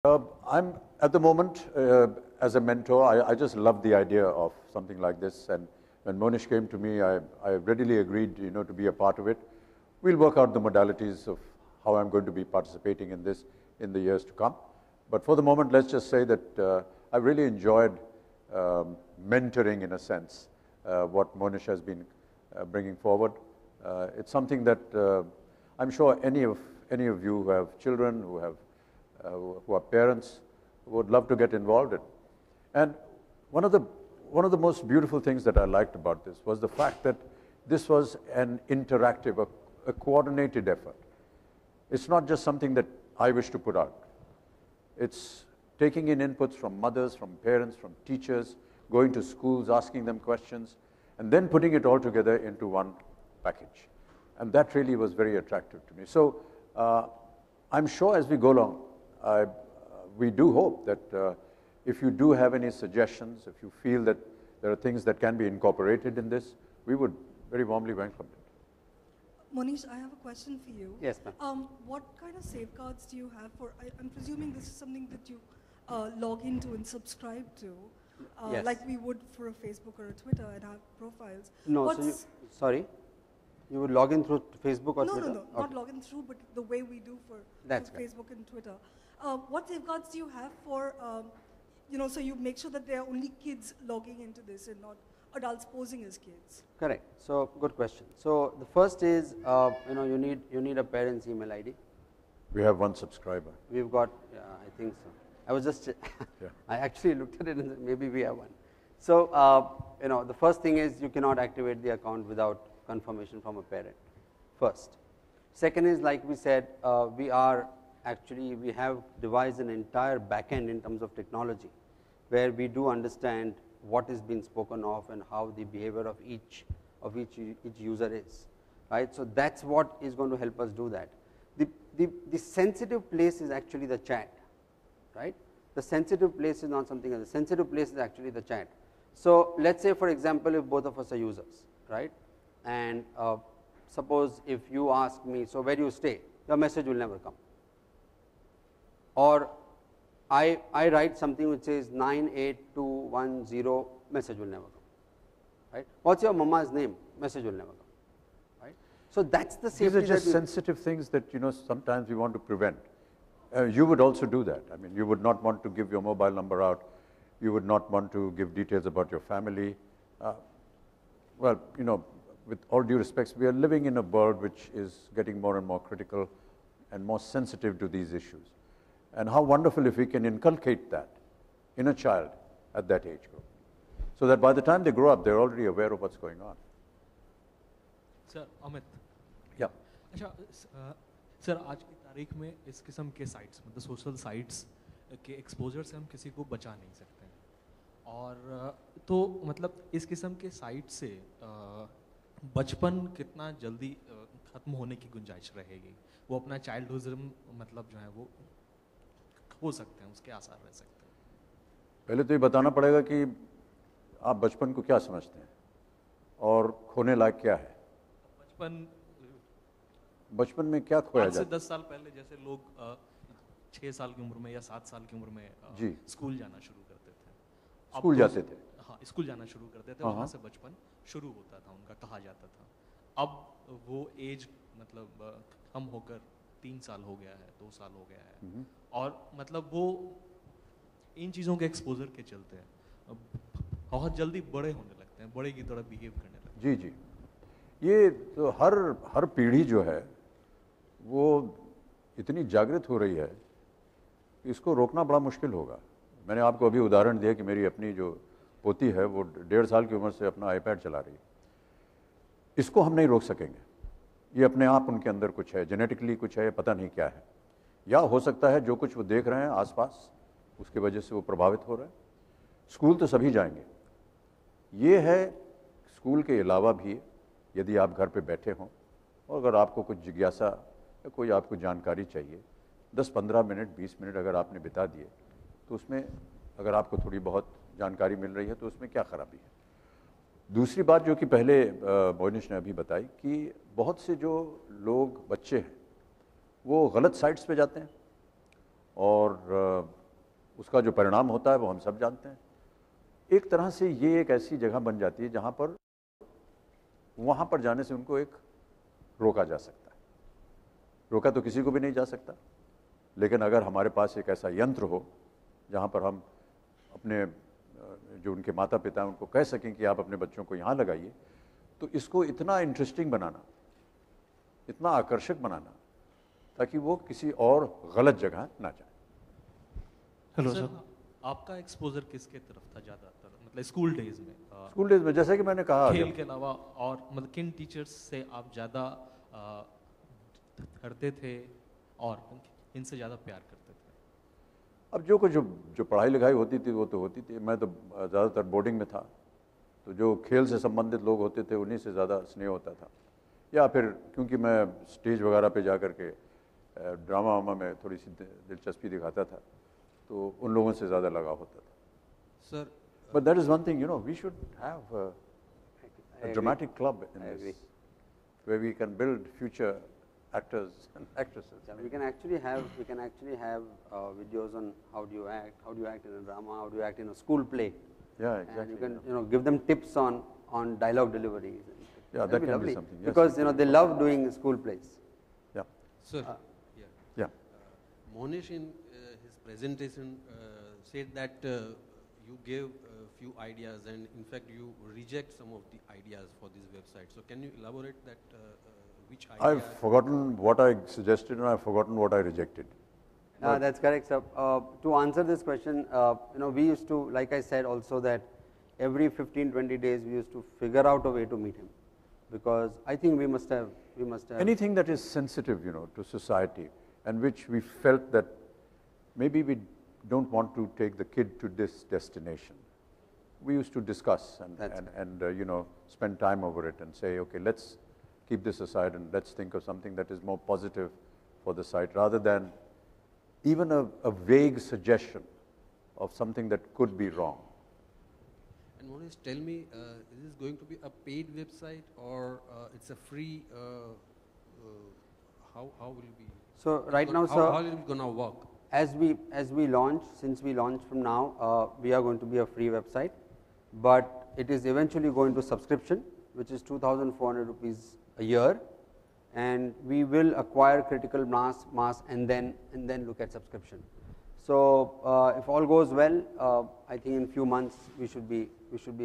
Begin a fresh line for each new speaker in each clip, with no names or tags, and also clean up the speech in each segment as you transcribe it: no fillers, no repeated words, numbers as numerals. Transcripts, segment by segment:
I'm at the moment, as a mentor, I just love the idea of something like this. And when Monish came to me, I readily agreed, to be a part of it. We'll work out the modalities of how I'm going to be participating in this in the years to come. But for the moment, let's just say that I really enjoyed mentoring, in a sense, what Monish has been bringing forward. It's something that I'm sure any of you who have children, who are parents, would love to get involved in. And one of the most beautiful things that I liked about this was the fact that this was an interactive, a coordinated effort. It's not just something that I wish to put out. It's taking in inputs from mothers, from parents, from teachers, going to schools, asking them questions, and then putting it all together into one package. And that really was very attractive to me. So I'm sure as we go along, we do hope that if you do have any suggestions, if you feel that there are things that can be incorporated in this, we would very warmly welcome it.
Monish, I have a question for you.
Yes, ma'am.
What kind of safeguards do you have for, I'm presuming this is something that you log into and subscribe to,
Yes.
like we would for a Facebook or a Twitter and have profiles.
No, so sorry? You would log in through Facebook or Twitter?
No, not log in through, but the way we do for Facebook and Twitter. What safeguards do you have for, so you make sure that there are only kids logging into this and not adults posing as kids?
Correct. So, good question. So, the first is, you need a parent's email ID.
We have one subscriber.
We've got, I think so. I was just, I actually looked at it and said, maybe we have one. So, the first thing is you cannot activate the account without confirmation from a parent, first. Second is, like we said, we have devised an entire backend in terms of technology, where we do understand what is being spoken of and how the behavior of each user is, right? So that's what is going to help us do that. The sensitive place is actually the chat, right? The sensitive place is not something else. The sensitive place is actually the chat. So let's say, for example, if both of us are users, right? And suppose if you ask me, so where do you stay? Your message will never come. Or I write something which says 98210, message will never come, right? What's your mama's name? Message will never come, right? So that's the safety.
These are just sensitive things that sometimes we want to prevent. You would also do that. I mean, you would not want to give your mobile number out. You would not want to give details about your family. Well, with all due respects, we are living in a world which is getting more and more critical and more sensitive to these issues. And how wonderful if we can inculcate that in a child at that age group, so that by the time they grow up, they're already aware of what's going on.
Sir, Amit.
Yeah.
अच्छा, sir आज की तारीख में इस किस्म के sites, मतलब social sites के एक्सपोजर से हम किसी को बचा नहीं सकते हैं, और तो मतलब इस किस्म के साइट से बचपन कितना जल्दी ख़त्म होने की गुंजाइश रहेगी? वो अपना चाइल्डहुड मतलब जो है वो हो सकते हैं, उसके आसार रह सकते हैं?
पहले तो ये बताना पड़ेगा कि आप बचपन को क्या समझते हैं और खोने लायक क्या है। बचपन में क्या खोया जाता है?
10 साल पहले जैसे लोग 6 साल की उम्र में या 7 साल की उम्र में स्कूल जाना शुरू करते थे।
स्कूल जाते थे?
हाँ, स्कूल जाना शुरू करते थे, वहाँ से बचपन शुरू होता था उनका, कहा जाता था। अब वो एज मतलब कम होकर 3 साल हो गया है, 2 साल हो गया है, और मतलब वो इन चीज़ों के एक्सपोजर के चलते हैं बहुत जल्दी बड़े होने लगते हैं, बड़े की तरह बिहेव करने लगते हैं।
जी, ये तो हर पीढ़ी जो है वो इतनी जागृत हो रही है कि इसको रोकना बड़ा मुश्किल होगा। मैंने आपको अभी उदाहरण दिया कि मेरी अपनी जो पोती है वो 1.5 साल की उम्र से अपना आईपैड चला रही है। इसको हम नहीं रोक सकेंगे, ये अपने आप उनके अंदर कुछ है, जेनेटिकली कुछ है, पता नहीं क्या है, या हो सकता है जो कुछ वो देख रहे हैं आसपास उसकी वजह से वो प्रभावित हो रहे हैं। स्कूल तो सभी जाएंगे, ये है स्कूल के अलावा भी यदि आप घर पे बैठे हों और अगर आपको कुछ जिज्ञासा या कोई आपको जानकारी चाहिए, 10-15 मिनट 20 मिनट अगर आपने बिता दिए तो उसमें अगर आपको थोड़ी बहुत जानकारी मिल रही है तो उसमें क्या खराबी है। दूसरी बात जो कि पहले मोनिश ने अभी बताई कि बहुत से जो लोग बच्चे हैं वो गलत साइट्स पे जाते हैं और उसका जो परिणाम होता है वो हम सब जानते हैं। एक तरह से ये एक ऐसी जगह बन जाती है जहाँ पर वहाँ पर जाने से उनको एक रोका जा सकता है। रोका तो किसी को भी नहीं जा सकता, लेकिन अगर हमारे पास एक ऐसा यंत्र हो जहाँ पर हम अपने जो उनके माता पिता हैं उनको कह सकें कि आप अपने बच्चों को यहाँ लगाइए, तो इसको इतना इंटरेस्टिंग बनाना, इतना आकर्षक बनाना ताकि वो किसी और गलत जगह ना जाए।
हेलो सर, आपका एक्सपोजर किसके तरफ था ज़्यादातर, मतलब स्कूल डेज में?
स्कूल डेज में जैसे कि मैंने कहा,
खेल के अलावा और मतलब किन टीचर्स से आप ज़्यादा करते थे और इनसे ज़्यादा प्यार करते थे?
अब जो पढ़ाई लिखाई होती थी वो तो होती थी। मैं तो ज़्यादातर बोर्डिंग में था, तो जो खेल से संबंधित लोग होते थे उन्हीं से ज़्यादा स्नेह होता था, या फिर क्योंकि मैं स्टेज वगैरह पे जा कर के ड्रामा वामा में थोड़ी सी दिलचस्पी दिखाता था, तो उन लोगों से ज़्यादा लगाव होता था।
Sir,
but that is one thing, we should have a dramatic club in this, where we can build future actors and actresses.
Yeah, we can actually have videos on how do you act in a drama, how do you act in a school play.
Yeah, exactly.
And you can give them tips on dialogue deliveries.
Yeah, that can be something. Yes,
because they love doing school plays.
Yeah.
Sir.
Yeah.
Monish in his presentation said that you gave a few ideas, and in fact you reject some of the ideas for this website. So can you elaborate that which idea?
I've forgotten what I suggested and I've forgotten what I rejected.
That's correct, sir. To answer this question, we used to, like I said also, that every 15-20 days we used to figure out a way to meet him, because I think we must have
anything that is sensitive, to society, and which we felt that maybe we don't want to take the kid to this destination. We used to discuss and spend time over it and say, okay, let's keep this aside and let's think of something that is more positive for the site, rather than even a vague suggestion of something that could be wrong.
And Monish, tell me, is this going to be a paid website or it's a free? How will it be?
So right now, sir,
how is it going to work?
As we launch, since we launch from now, we are going to be a free website, but it is eventually going to subscription, which is 2,400 rupees a year, and we will acquire critical mass and then look at subscription. So if all goes well, I think in few months we should be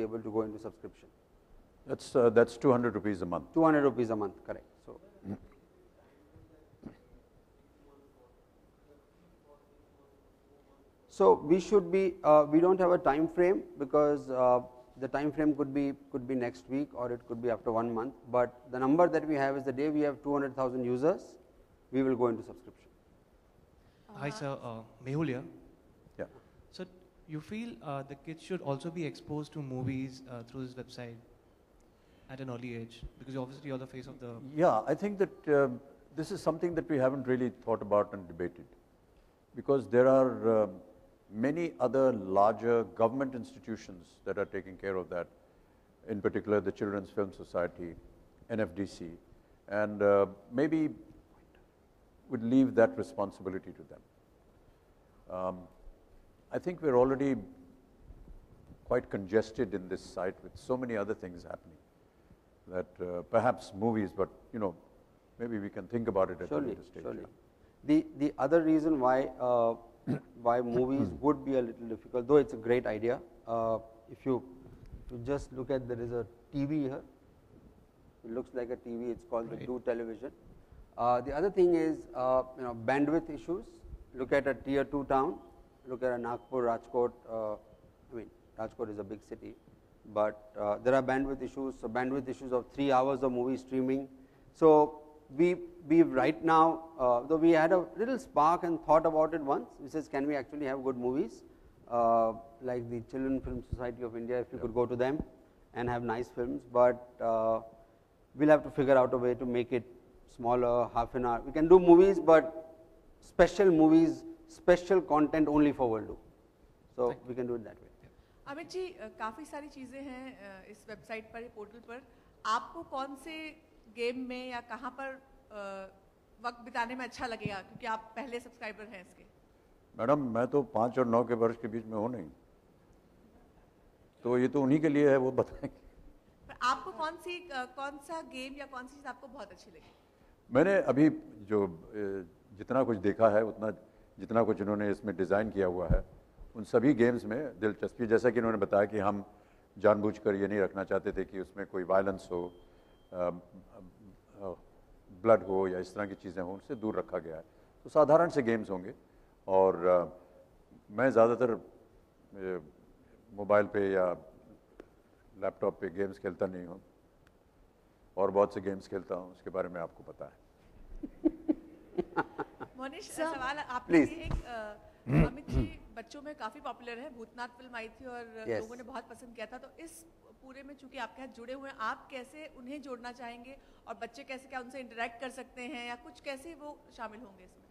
able to go into subscription.
That's 200 rupees a month.
200 rupees a month, correct. So we should be. We don't have a time frame, because the time frame could be next week or it could be after 1 month. But the number that we have is the day we have 200,000 users, we will go into subscription.
Hi sir, Mehul here.
Yeah.
So you feel the kids should also be exposed to movies through this website at an early age, because obviously you're the face of the.
Yeah, I think that this is something that we haven't really thought about and debated, because there are many other larger government institutions that are taking care of that, in particular the Children's Film Society, NFDC, and maybe would leave that responsibility to them. I think we're already quite congested in this site with so many other things happening that perhaps movies, but maybe we can think about it at a later stage.
Surely. The other reason why movies would be a little difficult, though it's a great idea. If you just look at, there is a TV here. It looks like a TV. It's called the Do Television. The other thing is bandwidth issues. Look at a tier 2 town. Look at a Nagpur, Rajkot. Rajkot is a big city, but there are bandwidth issues. So bandwidth issues of 3 hours of movie streaming. So we right now, though we had a little spark and thought about it once, we says, can we actually have good movies like the Children's Film Society of India, if you could go to them and have nice films, but we'll have to figure out a way to make it smaller, half an hour. We can do movies, but movies, special content only for World War. So we can do it that way.
Amit ji, काफ़ी सारी चीज़ें हैं इस website पर, portal पर. आपको कौन से गेम में या कहाँ पर वक्त बिताने में अच्छा लगेगा, क्योंकि आप पहले सब्सक्राइबर हैं इसके?
मैडम मैं तो 5 और 9 के वर्ष के बीच में हूँ नहीं, तो ये तो उन्हीं के लिए है, वो बताएंगे।
पर आपको कौन सा गेम या कौन सी चीज़ आपको बहुत अच्छी लगी?
मैंने अभी जो जितना कुछ देखा है, जितना कुछ इन्होंने इसमें डिज़ाइन किया हुआ है, उन सभी गेम्स में दिलचस्पी, जैसा कि इन्होंने बताया कि हम जानबूझकर ये नहीं रखना चाहते थे कि उसमें कोई वायलेंस हो, ब्लड हो या इस तरह की चीज़ें हों, उनसे दूर रखा गया है। तो साधारण से गेम्स होंगे और मैं ज़्यादातर मोबाइल पे या लैपटॉप पे गेम्स खेलता नहीं हूँ, और बहुत से गेम्स खेलता हूँ, उसके बारे में आपको पता है।
मोनिश, सवाल आपके लिए एक अमित जी बच्चों में काफ़ी पॉपुलर है, भूतनाथ फिल्म आई थी और लोगों ने बहुत पसंद किया था, तो इस पूरे में चूंकि आपके साथ जुड़े हुए हैं, आप कैसे उन्हें जोड़ना चाहेंगे और बच्चे कैसे, क्या उनसे इंटरेक्ट कर सकते हैं या कुछ, कैसे वो शामिल होंगे इसमें?